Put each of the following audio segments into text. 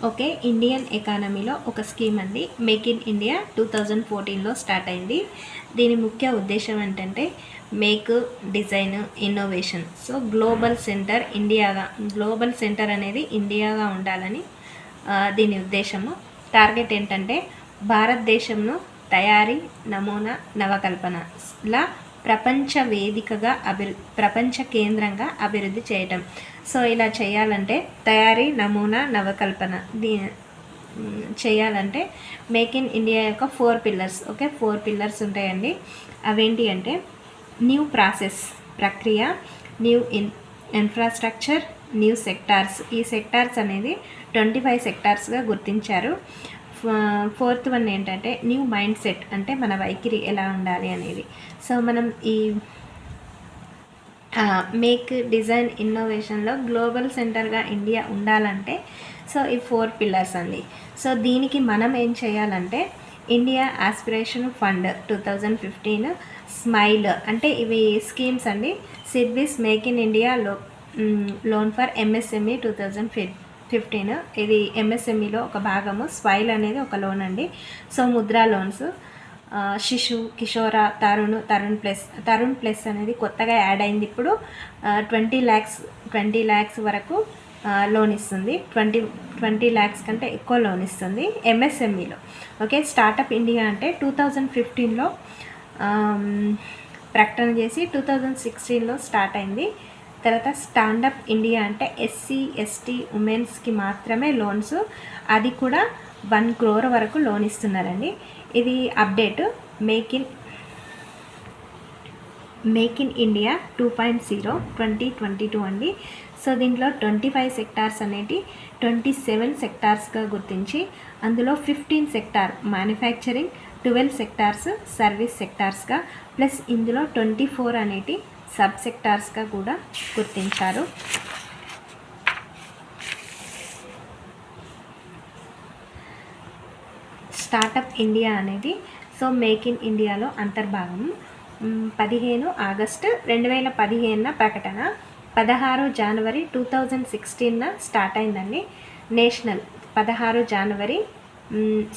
Okay, Indian ఎకానమీలో ఒక scheme అండి, మేక్ ఇన్ ఇండియా 2014లో స్టార్ట్ అయింది. దీని ముఖ్య ఉద్దేశం ఏంటంటే make, design, innovation. So global centre అనేది ఇండియాగా ఉండాలని దీని ఉద్దేశము. టార్గెట్ ఏంటంటే భారతదేశంను తయారీ, నమూనా, నవకల్పనలా ప్రపంచ కేంద్రంగా అభివృద్ధి చేయటం. సో ఇలా చేయాలంటే తయారీ, నమూనా, నవకల్పన చేయాలంటే మేక్ ఇన్ ఇండియా యొక్క 4 పిల్లర్స్. ఓకే, 4 పిల్లర్స్ ఉంటాయండి. అవేంటి అంటే న్యూ ప్రాసెస్, ప్రక్రియ, న్యూ ఇన్ఫ్రాస్ట్రక్చర్, న్యూ సెక్టార్స్. ఈ సెక్టార్స్ అనేది 25 సెక్టార్స్గా గుర్తించారు. 4th వన్ ఏంటంటే న్యూ మైండ్ సెట్, అంటే మన వైఖరి ఎలా ఉండాలి అనేది. సో మనం ఈ మేక్, డిజైన్, ఇన్నోవేషన్లో గ్లోబల్ సెంటర్గా ఇండియా ఉండాలంటే సో ఈ 4 పిల్లర్స్ అండి. సో దీనికి మనం ఏం చేయాలంటే ఇండియా ఆస్పిరేషన్ ఫండ్ 2015, స్మైల్ అంటే ఇవి స్కీమ్స్ అండి. SIDBI's make in India loan for MSME 2015, ఇది ఎంఎస్ఎంఈలో ఒక భాగము. స్మైల్ అనేది ఒక లోన్ అండి. సో ముద్రా లోన్స్, శిశు, కిషోర, తరుణ్ ప్లస్ అనేది కొత్తగా యాడ్ అయింది ఇప్పుడు. 20 lakhs వరకు లోన్ ఇస్తుంది. 20 lakhs కంటే ఎక్కువ లోన్ ఇస్తుంది ఎంఎస్ఎంఈలో. ఓకే, స్టార్టప్ ఇండియా అంటే 2015లో ప్రకటన చేసి 2016లో స్టార్ట్ అయింది. తర్వాత స్టాండప్ ఇండియా అంటే ఎస్సీ, ఎస్టీ, ఉమెన్స్కి మాత్రమే లోన్స్, అది కూడా 1 crore వరకు లోన్ ఇస్తున్నారండి. ఇది అప్డేట్ మేక్ ఇన్ ఇండియా 2.0 2022 అండి. సో దీంట్లో 25 సెక్టార్స్ అనేటి 27 సెక్టార్స్గా గుర్తించి అందులో 15 సెక్టార్ మ్యానుఫ్యాక్చరింగ్, 12 సెక్టార్స్ సర్వీస్ సెక్టార్స్గా, ప్లస్ ఇందులో 24 అనేటి సబ్ సెక్టార్స్గా కూడా గుర్తించారు. స్టార్టప్ ఇండియా అనేది సో మేక్ ఇన్ ఇండియాలో అంతర్భాగము. 15 ఆగస్టు 2015 ప్రకటన, 16 జనవరి 2016 స్టార్ట్ అయిందండి. 16 జనవరి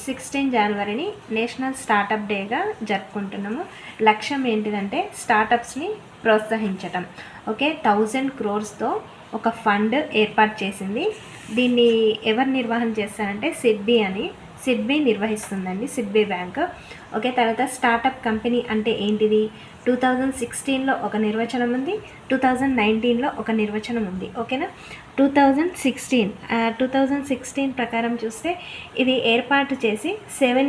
16 జనవరిని నేషనల్ స్టార్టప్ డేగా జరుపుకుంటున్నాము. లక్ష్యం ఏంటిదంటే స్టార్టప్స్ని ప్రోత్సహించటం. ఓకే, 1000 crores ఒక ఫండ్ ఏర్పాటు చేసింది. దీన్ని ఎవరు నిర్వహణ చేస్తారంటే సిడ్బీ నిర్వహిస్తుందండి, సిడ్బీ బ్యాంక్. ఓకే, తర్వాత స్టార్టప్ కంపెనీ అంటే ఏంటిది? 2016లో ఒక నిర్వచనం ఉంది, 2019లో ఒక నిర్వచనం ఉంది. ఓకేనా, 2016 ప్రకారం చూస్తే ఇది ఏర్పాటు చేసి 7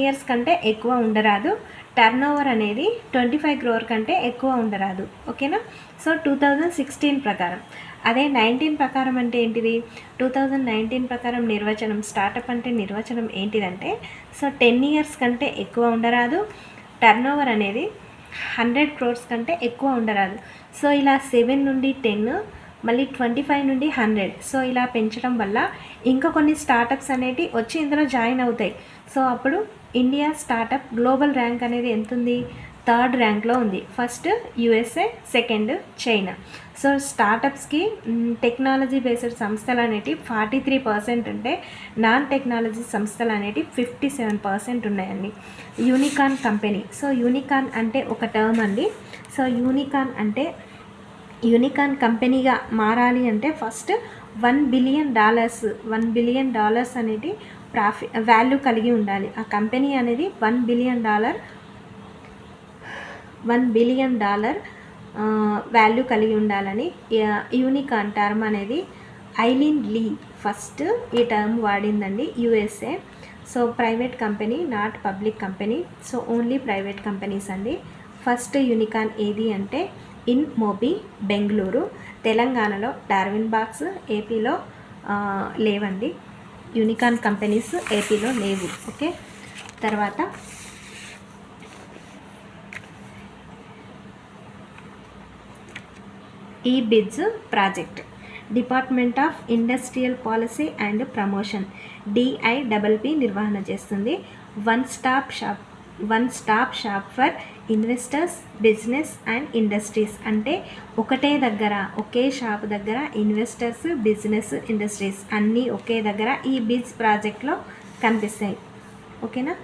years కంటే ఎక్కువ ఉండరాదు. టర్నోవర్ అనేది 25 crore కంటే ఎక్కువ ఉండరాదు. ఓకేనా, సో 2016 ప్రకారం. అదే 19 ప్రకారం అంటే ఏంటిది? 2019 ప్రకారం నిర్వచనం, స్టార్టప్ అంటే నిర్వచనం ఏంటిదంటే సో 10 years కంటే ఎక్కువ ఉండరాదు. టర్నోవర్ అనేది 100 crores కంటే ఎక్కువ ఉండరాదు. సో ఇలా 7 నుండి 10, మళ్ళీ 25 నుండి 100, సో ఇలా పెంచడం వల్ల ఇంకా కొన్ని స్టార్టప్స్ అనేవి వచ్చి ఇందులో జాయిన్ అవుతాయి. సో అప్పుడు ఇండియా స్టార్టప్ గ్లోబల్ ర్యాంక్ అనేది ఎంత ఉంది? 3rd ర్యాంక్లో ఉంది. First USA, second China. So స్టార్టప్స్కి టెక్నాలజీ బేస్డ్ సంస్థలు అనేటివి 43% ఉంటే నాన్ టెక్నాలజీ సంస్థలు అనేటివి 57% ఉన్నాయండి. యూనికార్న్ కంపెనీ, సో యూనికార్న్ అంటే ఒక టర్మ్ అండి. సో యూనికార్న్ కంపెనీగా మారాలి అంటే ఫస్ట్ $1 billion అనేది వాల్యూ కలిగి ఉండాలి. ఆ కంపెనీ అనేది $1 billion వాల్యూ కలిగి ఉండాలని యూనికార్న్ టర్మ్ అనేది ఐలీన్ లీ ఫస్ట్ ఈ టర్మ్ వాడిందండి, USA. So private company, not public company. So only private companies అండి. ఫస్ట్ యూనికార్న్ ఏది అంటే ఇన్ మోబీ, బెంగళూరు. తెలంగాణలో డార్విన్ బాక్స్, ఏపీలో లేవండి. యూనికార్న్ కంపెనీస్ ఏపీలో లేవు. ఓకే, తర్వాత ఈ bids project, department of industrial policy and promotion, DIPP నిర్వహణ చేస్తుంది. One stop shop one stop shop for investors, business and industries. అంటే ఒకటే దగ్గర, ఒకే షాప్ దగ్గర ఇన్వెస్టర్స్, బిజినెస్, ఇండస్ట్రీస్ అన్నీ ఒకే దగ్గర ఈ బిజ్ ప్రాజెక్ట్లో కనిపిస్తాయి. ఓకేనా.